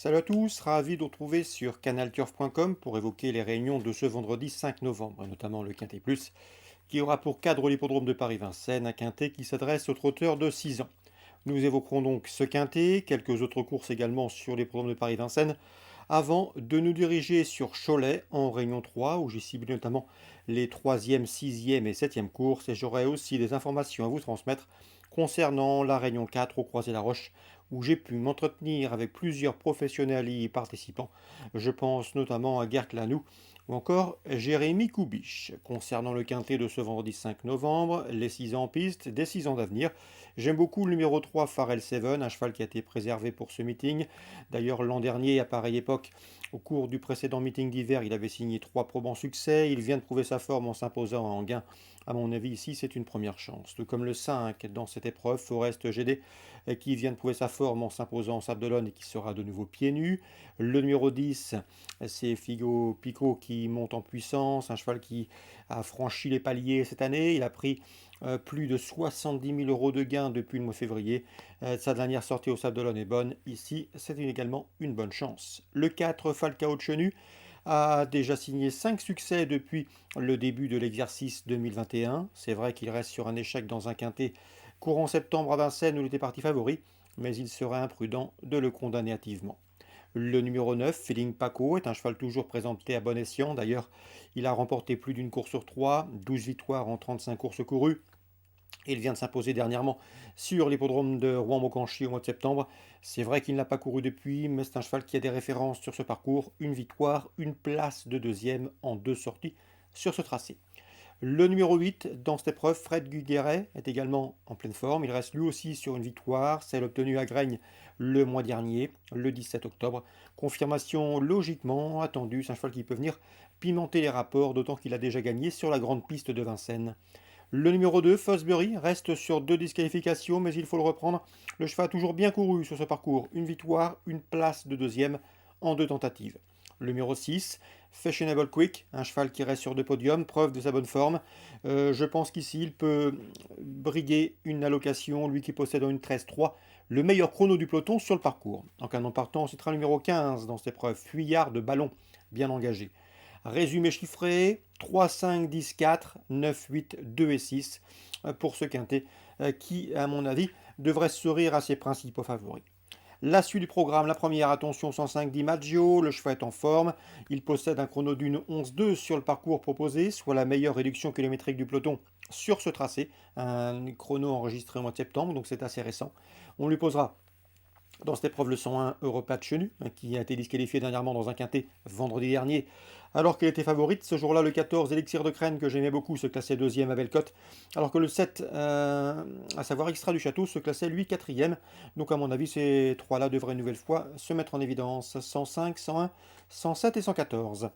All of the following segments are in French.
Salut à tous, ravi de vous retrouver sur canalturf.com pour évoquer les réunions de ce vendredi 5 novembre, et notamment le Quintet Plus, qui aura pour cadre l'hippodrome de Paris-Vincennes, un Quintet qui s'adresse aux trotteurs de 6 ans. Nous évoquerons donc ce Quintet, quelques autres courses également sur l'hippodrome de Paris-Vincennes, avant de nous diriger sur Cholet en Réunion 3, où j'ai ciblé notamment les 3e, 6e et 7e courses, et j'aurai aussi des informations à vous transmettre concernant la Réunion 4 au Croisé-la-Roche, où j'ai pu m'entretenir avec plusieurs professionnels y participants. Je pense notamment à Gert Lanou ou encore Jérémy Koubiche. Concernant le quintet de ce vendredi 5 novembre, les 6 ans en piste, des 6 ans d'avenir, j'aime beaucoup le numéro 3, Pharrell Seven, un cheval qui a été préservé pour ce meeting. D'ailleurs, l'an dernier, à pareille époque, au cours du précédent meeting d'hiver, il avait signé 3 probants succès. Il vient de prouver sa forme en s'imposant en gain. À mon avis, ici, c'est une première chance. Tout comme le 5 dans cette épreuve, Forest GD, qui vient de prouver sa forme en s'imposant en Sable d'Olonne et qui sera de nouveau pieds nus. Le numéro 10, c'est Figo Pico qui monte en puissance, un cheval qui a franchi les paliers cette année. Il a pris plus de 70 000 euros de gains depuis le mois de février. Sa dernière sortie au Sable d'Olonne est bonne. Ici, c'est également une bonne chance. Le 4, Falcao de Chenu, a déjà signé 5 succès depuis le début de l'exercice 2021. C'est vrai qu'il reste sur un échec dans un quintet courant septembre à Vincennes où il était parti favori, mais il serait imprudent de le condamner hâtivement. Le numéro 9, Feeling Paco, est un cheval toujours présenté à bon escient. D'ailleurs, il a remporté plus d'une course sur 3, 12 victoires en 35 courses courues. Il vient de s'imposer dernièrement sur l'hippodrome de Rouen-Maucanchy au mois de septembre. C'est vrai qu'il n'a pas couru depuis, mais c'est un cheval qui a des références sur ce parcours. Une victoire, une place de deuxième en 2 sorties sur ce tracé. Le numéro 8 dans cette épreuve, Fred Gugueret, est également en pleine forme. Il reste lui aussi sur une victoire, celle obtenue à Graignes le mois dernier, le 17 octobre. Confirmation logiquement attendue, c'est un cheval qui peut venir pimenter les rapports, d'autant qu'il a déjà gagné sur la grande piste de Vincennes. Le numéro 2, Fosbury, reste sur 2 disqualifications, mais il faut le reprendre. Le cheval a toujours bien couru sur ce parcours. Une victoire, une place de deuxième en 2 tentatives. Le numéro 6, Fashionable Quick, un cheval qui reste sur 2 podiums, preuve de sa bonne forme. Je pense qu'ici, il peut briguer une allocation, lui qui possède en une 13-3, le meilleur chrono du peloton sur le parcours. En cas non partant, c'est un numéro 15 dans cette épreuve, Fuyard de Ballon, bien engagé. Résumé chiffré, 3, 5, 10, 4, 9, 8, 2 et 6 pour ce quintet qui, à mon avis, devrait sourire à ses principaux favoris. La suite du programme, la première, attention 105 Di Maggio, le cheval est en forme, il possède un chrono d'une 11-2 sur le parcours proposé, soit la meilleure réduction kilométrique du peloton sur ce tracé, un chrono enregistré au mois de septembre, donc c'est assez récent. On lui posera dans cette épreuve, le 101 Europa de Chenu, qui a été disqualifié dernièrement dans un quintet vendredi dernier, alors qu'elle était favorite. Ce jour-là, le 14 Elixir de Crène, que j'aimais beaucoup, se classait deuxième à Bellecote, alors que le 7, à savoir Extra du Château, se classait lui quatrième. Donc à mon avis, ces trois-là devraient une nouvelle fois se mettre en évidence. 105, 101, 107 et 114.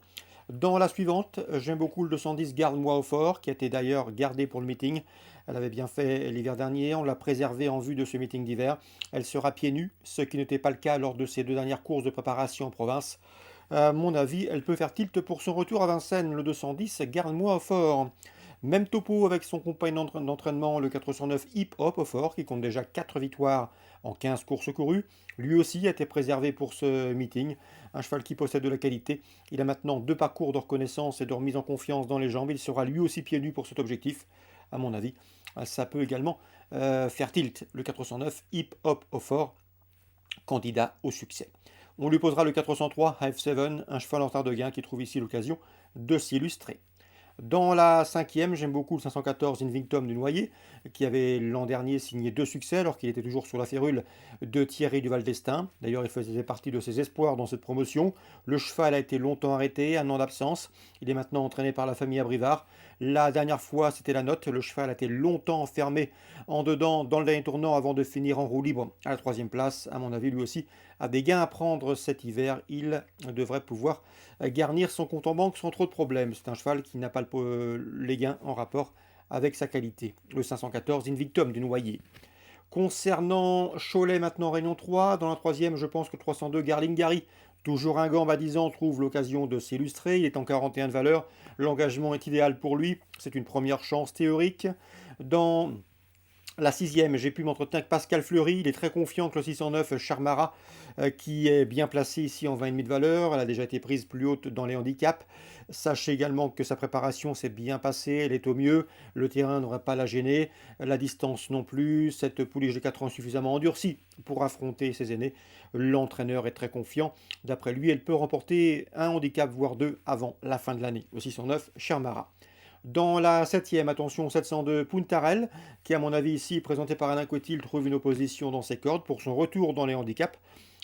Dans la suivante, j'aime beaucoup le 210 Garde-moi au fort, qui a été d'ailleurs gardé pour le meeting. Elle avait bien fait l'hiver dernier, on l'a préservée en vue de ce meeting d'hiver. Elle sera pieds nus, ce qui n'était pas le cas lors de ses 2 dernières courses de préparation en province. À mon avis, elle peut faire tilt pour son retour à Vincennes, le 210 Garde-moi au fort. Même topo avec son compagnon d'entraînement, le 409 Hip Hop au fort, qui compte déjà 4 victoires en 15 courses courues. Lui aussi a été préservé pour ce meeting. Un cheval qui possède de la qualité. Il a maintenant 2 parcours de reconnaissance et de remise en confiance dans les jambes. Il sera lui aussi pieds nus pour cet objectif. À mon avis, ça peut également faire tilt. Le 409 Hip Hop au fort, candidat au succès. On lui posera le 403 Hive 7, un cheval en retard de gain qui trouve ici l'occasion de s'illustrer. Dans la cinquième, j'aime beaucoup le 514 Invictum du Noyer, qui avait l'an dernier signé 2 succès alors qu'il était toujours sur la férule de Thierry Duval d'Estaing. D'ailleurs, il faisait partie de ses espoirs dans cette promotion. Le cheval a été longtemps arrêté, 1 an d'absence. Il est maintenant entraîné par la famille Abrivard. La dernière fois, c'était la note. Le cheval a été longtemps enfermé en dedans dans le dernier tournant avant de finir en roue libre à la 3e place. À mon avis, lui aussi a des gains à prendre cet hiver. Il devrait pouvoir garnir son compte en banque sans trop de problèmes. C'est un cheval qui n'a pas les gains en rapport avec sa qualité. Le 514 Invictum du Noyer. Concernant Cholet, maintenant Réunion 3, dans la 3e, je pense que 302 Garlingari, toujours un gant baptisant, trouve l'occasion de s'illustrer. Il est en 41 de valeur. L'engagement est idéal pour lui. C'est une première chance théorique. Dans La sixième, j'ai pu m'entretenir avec Pascal Fleury. Il est très confiant que le 609 Charmara, qui est bien placé ici en 20,5 de valeur. Elle a déjà été prise plus haute dans les handicaps. Sachez également que sa préparation s'est bien passée. Elle est au mieux. Le terrain n'aurait pas la gêner. La distance non plus. Cette pouliche de 4 ans est suffisamment endurcie pour affronter ses aînés. L'entraîneur est très confiant. D'après lui, elle peut remporter un handicap, voire deux, avant la fin de l'année. Le 609 Charmara. Dans la septième, attention, 702 Puntarel, qui à mon avis ici, présenté par Alain Coetil, trouve une opposition dans ses cordes pour son retour dans les handicaps.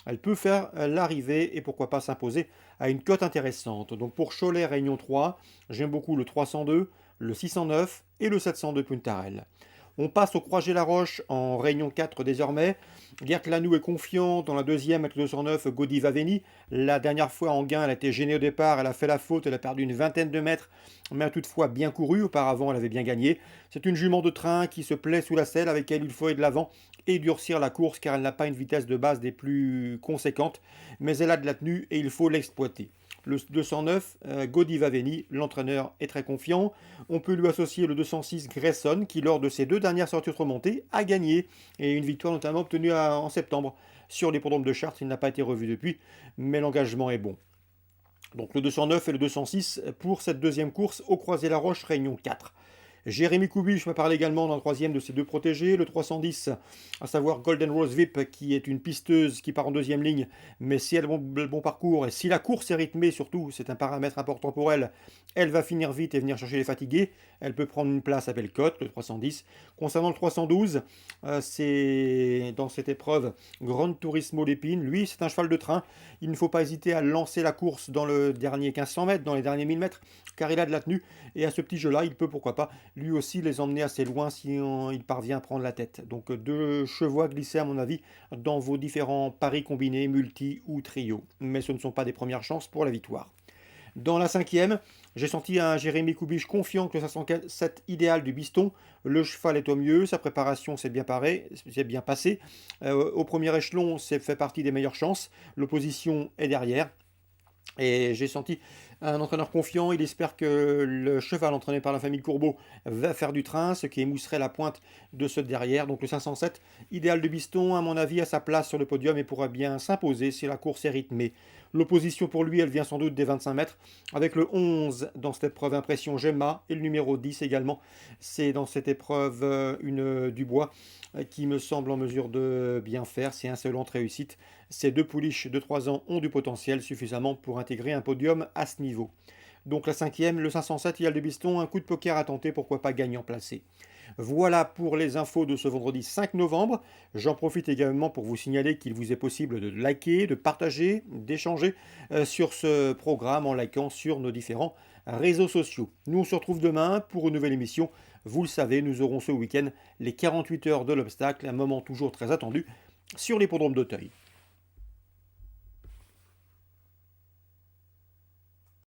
Elle peut faire l'arrivée et pourquoi pas s'imposer à une cote intéressante. Donc pour Cholet Réunion 3, j'aime beaucoup le 302, le 609 et le 702 Puntarel. On passe au Croix-Gé-la-Roche en Réunion 4 désormais. Gert Lanou est confiant dans la deuxième avec le 209 Godiva Veni. La dernière fois en gain, elle a été gênée au départ, elle a fait la faute, elle a perdu une vingtaine de mètres, mais a toutefois bien couru. Auparavant, elle avait bien gagné. C'est une jument de train qui se plaît sous la selle, avec elle il faut aller de l'avant et durcir la course car elle n'a pas une vitesse de base des plus conséquentes, mais elle a de la tenue et il faut l'exploiter. Le 209, Godiva Veni, l'entraîneur est très confiant. On peut lui associer le 206 Grayson qui, lors de ses deux dernières sorties remontées, a gagné et une victoire notamment obtenue en septembre sur l'hippodrome de Chartres. Il n'a pas été revu depuis, mais l'engagement est bon. Donc le 209 et le 206 pour cette deuxième course au Croisé-la-Roche, Réunion 4. Jérémy Kubisch me parle également dans le troisième de ses deux protégés, le 310, à savoir Golden Rose VIP, qui est une pisteuse qui part en deuxième ligne, mais si elle a le bon parcours et si la course est rythmée surtout, c'est un paramètre important pour elle, elle va finir vite et venir chercher les fatigués, elle peut prendre une place à Bellecote, le 310. Concernant le 312, c'est dans cette épreuve Grand Turismo Lépine, lui c'est un cheval de train, il ne faut pas hésiter à lancer la course dans le dernier 1500 mètres, dans les derniers 1000 mètres, car il a de la tenue, et à ce petit jeu-là, il peut pourquoi pas lui aussi les emmener assez loin si il parvient à prendre la tête. Donc deux chevaux à glisser à mon avis dans vos différents paris combinés, multi ou trio. Mais ce ne sont pas des premières chances pour la victoire. Dans la cinquième, j'ai senti un Jérémy Kubisch confiant que le 507 idéal du Biston. Le cheval est au mieux, sa préparation s'est bien passée. Au premier échelon, c'est fait partie des meilleures chances. L'opposition est derrière. Et j'ai senti un entraîneur confiant, il espère que le cheval entraîné par la famille Courbeau va faire du train, ce qui émousserait la pointe de ceux de derrière. Donc le 507, idéal de Biston, à mon avis, à sa place sur le podium et pourra bien s'imposer si la course est rythmée. L'opposition pour lui, elle vient sans doute des 25 mètres, avec le 11 dans cette épreuve Impression Gemma et le numéro 10 également. C'est dans cette épreuve une Dubois qui me semble en mesure de bien faire. C'est un seul réussite. Ces deux pouliches de 3 ans ont du potentiel suffisamment pour intégrer un podium à ce niveau. Donc la cinquième, le 507, Idéal de Biston, un coup de poker à tenter, pourquoi pas gagnant placé. Voilà pour les infos de ce vendredi 5 novembre. J'en profite également pour vous signaler qu'il vous est possible de liker, de partager, d'échanger sur ce programme en likant sur nos différents réseaux sociaux. Nous on se retrouve demain pour une nouvelle émission. Vous le savez, nous aurons ce week-end les 48 heures de l'obstacle, un moment toujours très attendu sur l'hippodrome d'Auteuil.